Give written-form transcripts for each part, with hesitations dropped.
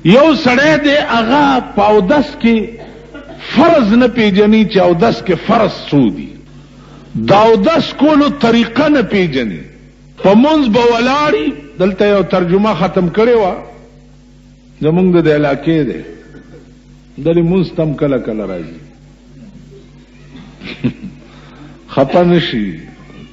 یو سړی دی هغه په اودس کې فرض نه پیژني چې اودس کې فرض څو دي، د اودس کولو طریقه نه پیژني، په منځ به ولاړي. دلته یو ترجمه ختم کړې وه زمونږ د علاقې دی، دلې منځ تم کله کله راځي خپه نشي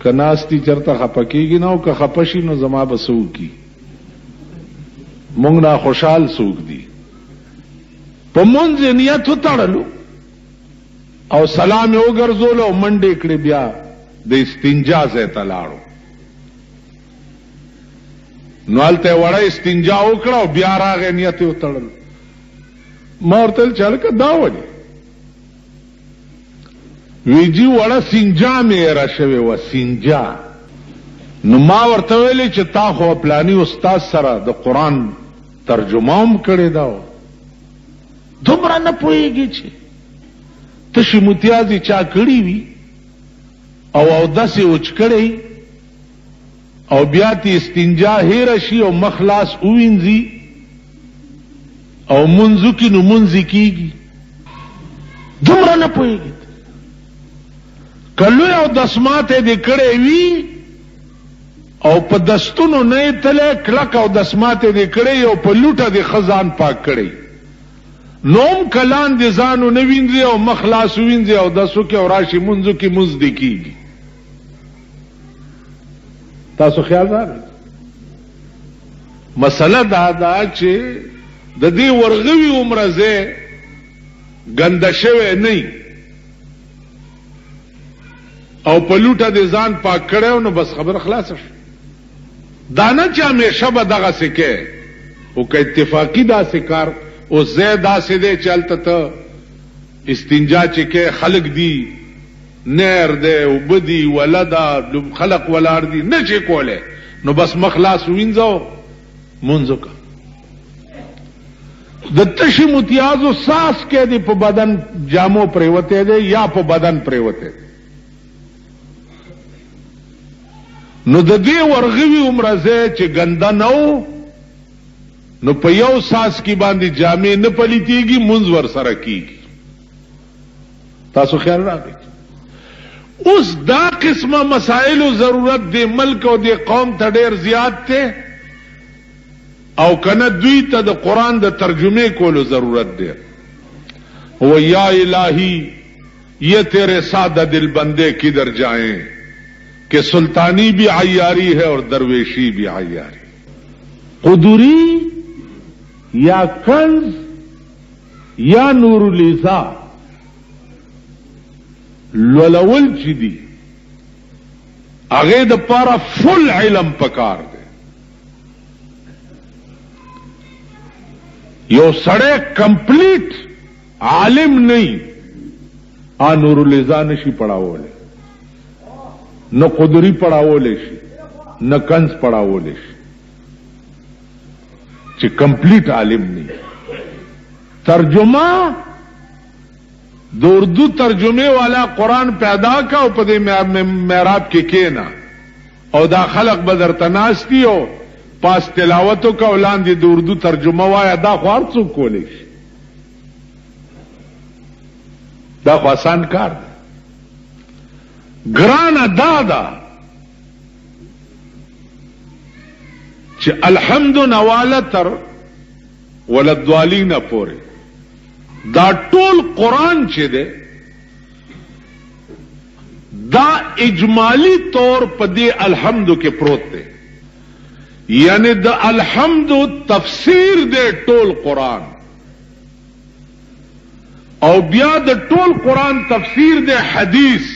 که ناستی چرته خپه کېږي نه، او که خپه شي نو زما به څه وکړي، مونږ نه خوشحال څوک دي. په منځ یې نیت وتړلو او سلام یې وګرځولو او منډې کړې، بیا د استنجا ځای ته لاړو. نو هلته یې وړه استنجا وکړه او بیا راغی نیت یې وتړلو. ما ورته ویل چې هلکه دا ولې؟ وی جی وړه سینجا مې ایره شوې وه، سینجا. نو ما ورته ویلې چې تا خو پلاني استاد سره د قرآن ترجمه هم کړې ده، دومره نه پوهېږي چې تشې متیازې چا کړي وي او اودس یې وچ کړی او بیا تی استنجا هیره شي او مخ لاس ووینځي او منځو کې نو منځي کېږي، دومره نه پوهېږي. که لوی اودس ماته دې کړی وي او په دستونو نه یې تلی کلک اودس ماته دې کړی او په لوټه دې ښه ځان پاک کړی، نو هم که لاندې ځان ونه وینځي او مخ لاس ووینځي اودس وکړي او راشي منځو کې منځ دې کېږي. تاسو خیال راغی؟ مسله دا ده چې د دې ورغوي عمره ځای ګنده شوی نه او په لوټه دې ځان پاک کړی نو بس خبره خلاصه شو. دا نه چې همیشه به دغسې کوې، او که اتفاقي داسې کار اوس ځای داسې دی چې هلته ته استنجا چې کوې خلق دي، نیر دی، اوبه دي، وله ده، خلق ولاړ دي، نه چې کولی نو بس مخ لاس ووینځه مونځ وکړه. د تشي متیازو ساس کې دی په بدن جامو پریوتی دی یا په بدن پریوتی دی. نو د دې ورغوي عمره ځای چې ګنده نه و نو په یو ساس کې باندې جامې نه پلیتېږي، مونځ ورسره کېږي. تاسو خیال راغی؟ اوس دا قسمه مسائلو ضرورت دی ملک او دی قوم ته ډېر زیات دی، او کنه دوی ته د قرآن د ترجمه کولو ضرورت دی. و یا الہی یہ تیرے سادہ دل بندے کدھر جائیں کہ سلطانی بھی عیاری ہے اور درویشی بھی عیاری. قدوری یا کنز یا نور الیزا لولول چی دی هغه د پاره فل علم پکار دی. یو سړی کمپلیٹ عالم نہیں نور الیزا نشي پڑھاولی، نہ قدری پڑھاولی شي، نہ کنز پڑھاولی شي، چې کمپلیٹ عالم نہیں. ترجمه د اردو ترجمه والا قرآن پیدا کا او په دې محراب کې کېنا او دا خلق بدر تناستی او پاس تلاوتو کا ولاندې د اردو ترجمه وایا، دا خو هر څوک کولی شي، دا خو آسان کار دی. ګرانه دا ده چې الحمد نواله تر ولدوالین پورې دا ټول قرآن چې دی دا اجمالی طور په دې الحمد کې پروت دی، یعنی د الحمد تفسیر دی ټول قرآن، او بیا د ټول قرآن تفسیر دی حدیث،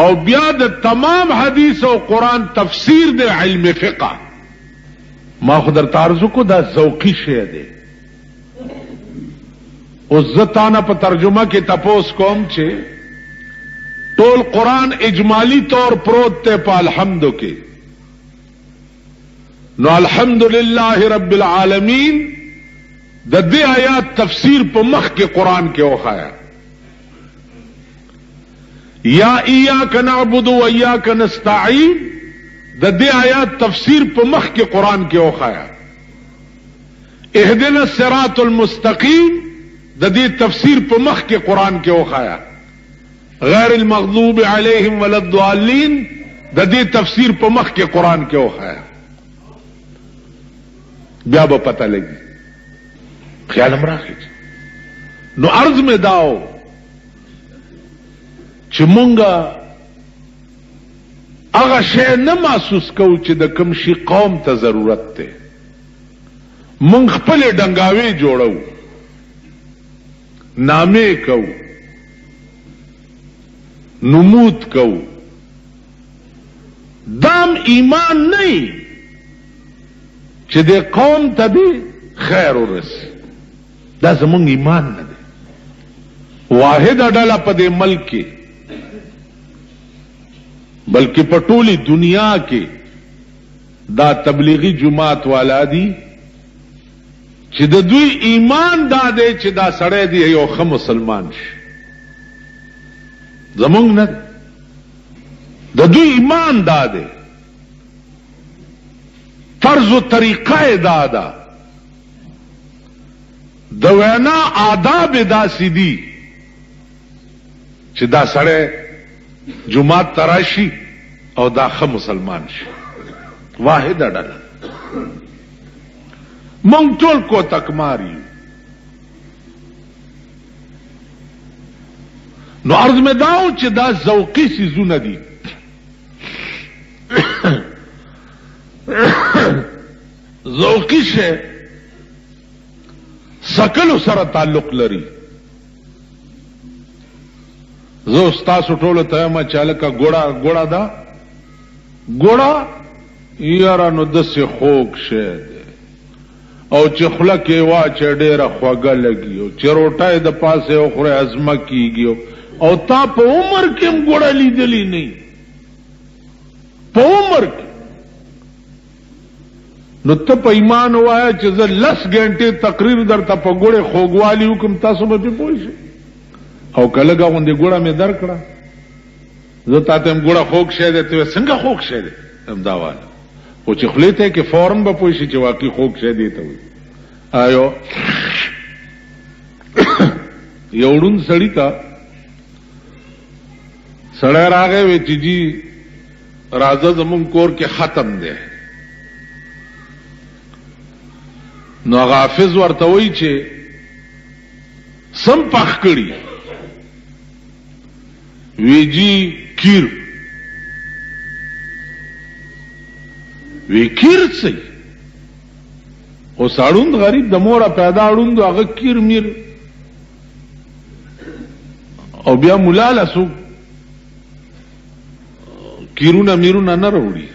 او بیا د تمام حدیث او قرآن تفسیر دی علم فقہ. ما خو درته عرض کو دا ذوقي شی دی. اوس زه تانه په ترجمه کې تپوس کوم چې ټول قرآن اجمالی طور پروت ته په الحمدو کې، نو الحمدللہ رب العالمین د دې آیات تفسیر په مخ کې قرآن کې وخایا، یا ایاک نعبد و ایاک نستعین د دې آیات تفسیر په مخ کې قرآن کې وخایا، اهدنا الصراط المستقیم د دې تفسیر په مخ کې قران کې وخایا، غیر المغضوب علیہم ولا الضالین د دې تفسیر په مخ کې قران کې وخایا، بیا به پته لګي. خیال امراخی نو عرض میں داو چې مونږه هغه شی نه محسوس کوو چې د کوم شي قوم ته ضرورت ده. مونږ خپل ډنګاوي جوړو، نامې کوو، نمود کوو. دام ایمان نه چې د قوم ته به خیر ورسي، دا زمونږ ایمان نه دی. واحد ډله په دې ملک کې بلکې په ټولي دنیا کې دا تبلیغی جماعت والا دي چې د دوی ایمان دا دی چې دا سړی دی یو ښه مسلمان شي. زمونږ نه، د دوی ایمان دا دی، طرز و طریقه دا ده، د وینا آداب داسې دي چې دا سړی جماعت تراشي او دا ښه مسلمان شي. واحد ډله مونږ ټول کو تکمار یو. نو عرض مې داو چې دا ذوقي څیزونه دي. ذوقي شی سکلو سره تعلق لري. زه ستاسو ټولو ته ما چالکه ګوړه ده، ګوړه یاره نو داسې خوږ شی دی او چې خوله کې واچې ډېره خوږه لګي او چې روټۍ د پاسه وخورې ازمه کېږي او تا په عمر کې هم ګوړه لیدلې نه، په عمر کې. نو ته په ایمان وایه چې زه 10 غنټې تقریر درته په ګوړې خوږوالي وکم، تاسو به پې پوه شئ. او که لږه غوندې ګوړه مې در کړه، زه تا ته یم ګوړه خوږ شی دی، ته څنګه خوږ شی دی؟ همدا واله. خو چې خولې ته یې کې فورن به پوه شي چې واقعي خوږ شی دی ته وایي. ایو یو ړوند سړي ته سړی راغی وی چې جی راځه زمونږ کور کې ختم دی. نو هغه حافظ ورته وایي چې سم پخ کړي. وی جی کیر. وی کیر څه؟ او ساړوند غریب د موره پیدا اړوند هغه کیر میر او بیا مولا لسو کیرونه میرونه نه وروړي.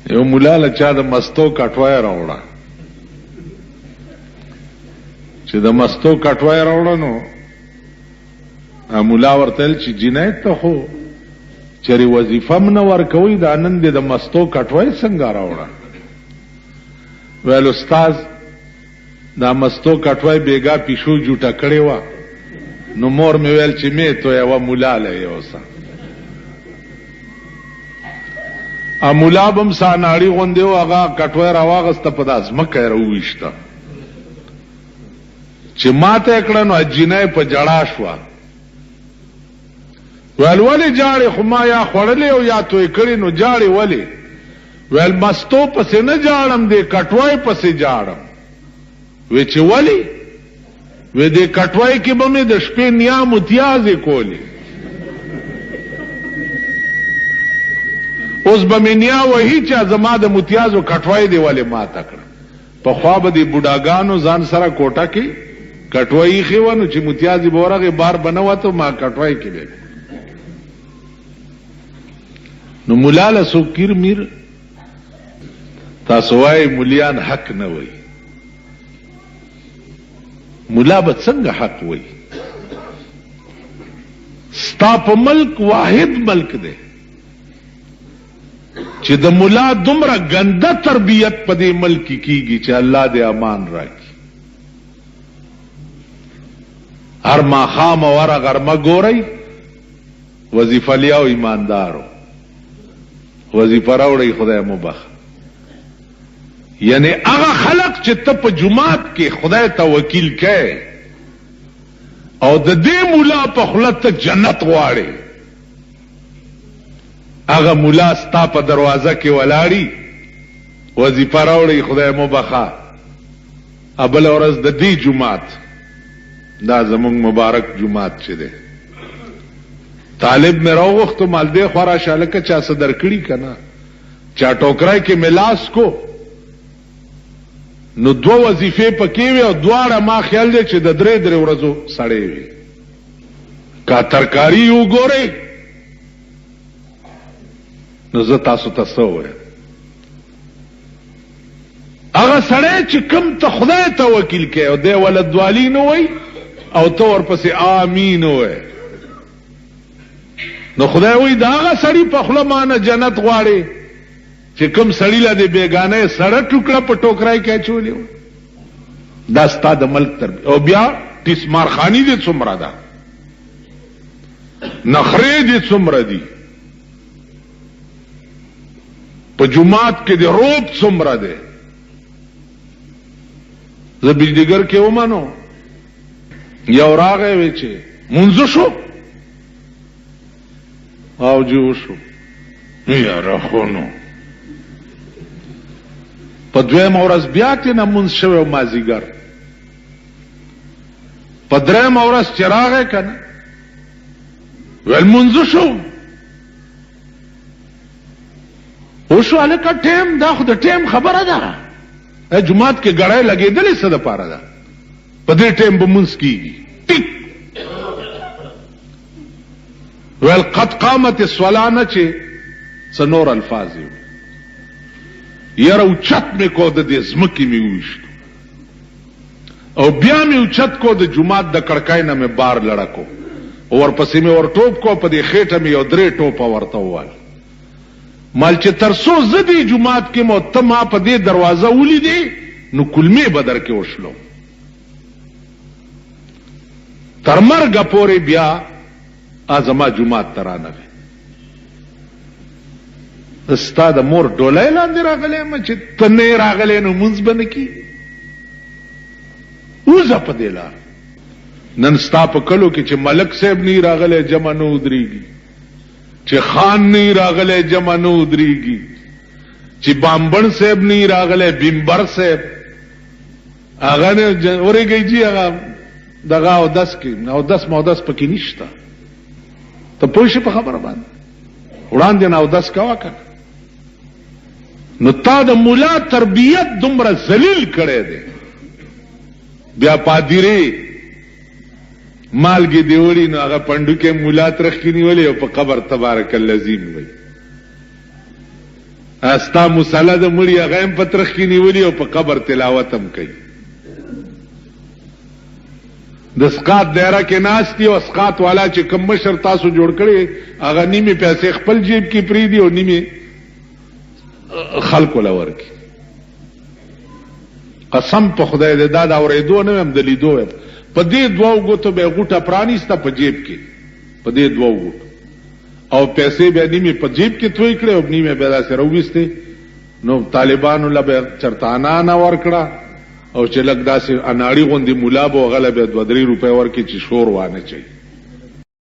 یو مولا له چا د مستو کټوای راوړه، چې د مستو کټوای راوړه نو مولا ورته ویل چې جنایت ته خو چېرې وظیفه م نه ورکوئ، دا نن دې د مستو کټوای څنګه راوړه؟ ویل استاذ دا مستو کټوای بیګا پیشو جوټه کړې وه، نو مور مې ویل چې مې تو یوه مولا له یوسه. مولا به م ساناړي غوندې و، هغه کټوای راواغسته په دا ځمکه یې راوویشته. چې ماته یې کړه نو جینۍ په جړا شوه. ویل ولې جاړې؟ خو ما یا خوړلې او یا توی کړې، نو جاړې ولې؟ ویل مستو پسې نه جاړم، دې کټوای پسې جاړم. وی چې ولې؟ وی دې کټوای کې به مې د شپې نیا متیازې کولې، اوس به مې نیا وهي چې زما د متیازو کټوای دې ولې ماته کړه. پخوا به دې بوډاګانو ځان سره کوټه کې کټوای ایښې وه، نو چې متیازې به ورغې بار به نه وته، ما کټوای کې به نو مولا له څوک کیر میر. تاسو وایئ مولیان حق نه وایي، مولا به څنګه حق وایي؟ ستا په ملک واحد ملک دی چې د مولا دومره ګنده تربیت په دې ملک کې کیږي چې الله دې امان راکړي. هر ماښام او هره غرمه ګورئ وظیفه لیاو ایماندارو وظیفه راوړئ، خدای مو بخ. یعنی هغه خلق چې ته په جماعت کې خدای ته وکیل کړي او د دې مولا په خوله ته جنت غواړي، هغه مولا ستا په دروازه کې ولاړی، وظیفه راوړي خدای مو بخا، ابل ورځ د دې جماعت دا زمونږ مبارک جماعت چې ده طالب مې راوغختو مال دې خورا شالکه چا صدر کړي کنه چا ټوکرای کې ملاس کو نو دو وظیفه پکې وي او دواړه ما خیال دی چې د درې ورځو سړې وي کا ترکاری وګورئ نو زه تاسو ته څه وایم هغه سړی چې کوم ته خدای ته وکیل کوي او دی ولدوالي نه وای او ته ورپسې آمین وای نو خدای وای دا هغه سړی په خوله مانه جنت غواړي چې کوم سړی لا دې بیگانه سړی ټوکړه په ټوکرای کې اچولې دا ستا د ملک تربیه او بیا تسمار خانی دې څومره ده نخرې دې څومره دي په جماعت کې دې روب څومره ده زه بجلیګر کې ومنو یو راغی وی چې منځ شو او جو شو یا راخونو په دویم ورځ بیا کې نه منځ شوی مازیګر په دریم ورځ چې راغی کنه ول منځ شو او شو الکه ټیم دا خو د ټیم خبره ده جماعت کې ګړای لګېدلې څه د پاره ده په دې ټیم به منځ کیږي ټیک ول قد قامت الصلاه نه چې څنور الفاظ یره اوچت مې کو د دې زمکې مې وویشت او بیا مې اوچت کو د جماعت د کړکای نه مې بار لړکو او ورپسې مې ورټوپ کو په دې خېټه مې یو درې ټوپه ورته ووال مال چې ترسو زدي جماعت کې مو ته ما په دې دروازه ولیدې نو کلمې بدر کې وشلو تر مرګه پورې بیا ازما جماعت ترانه استاد مور ډولای لاندې راغلې ما چې تنه راغلې نو منځ بند کی اوزه په دې لار نن ستا په کلو کې چې ملک صاحب نه راغلې جمع نو دريږي چې خان نه راغلې جمع نو دريږي چې بامبن صاحب نه راغلې بمبر صاحب هغه نه اورېږي چې هغه دغه او 10 کې نو 10 مو 10 پکې نشته ته پوه شې په خبره باندې وړاندې نو 10 کا وکړه نو تا د مولا تربیت دومره ذلیل کړي دي بیا پادری مالګي دیوړي نو هغه پندوکې مولا ترخی نیولې او په قبر تبارک الذین وای استا مصلی د مړی هغه هم په ترخی نیولې او په قبر تلاوت هم کوي د اسقاط دایره کې ناشتي او اسقاط والا چې کوم مشر تاسو جوړ کړي هغه نیمه پیسې خپل جیب کې پریدي او نیمه خلق ولا ورکی قسم په خدای دې دا اورېدو نه هم دلیدو په دې دوو غوتو به غوټه پرانیسته په جیب کې په دې دوو غوټو او پیسې به نیمه په جیب کې توي کړې او نیمه به داسې راوېسته نو طالبانو لبه چرتانا نه ورکړه او چې لګ داسې اناړي غوندي مولا بو غلبه 2-3 روپے ورکې چې شور وانه چي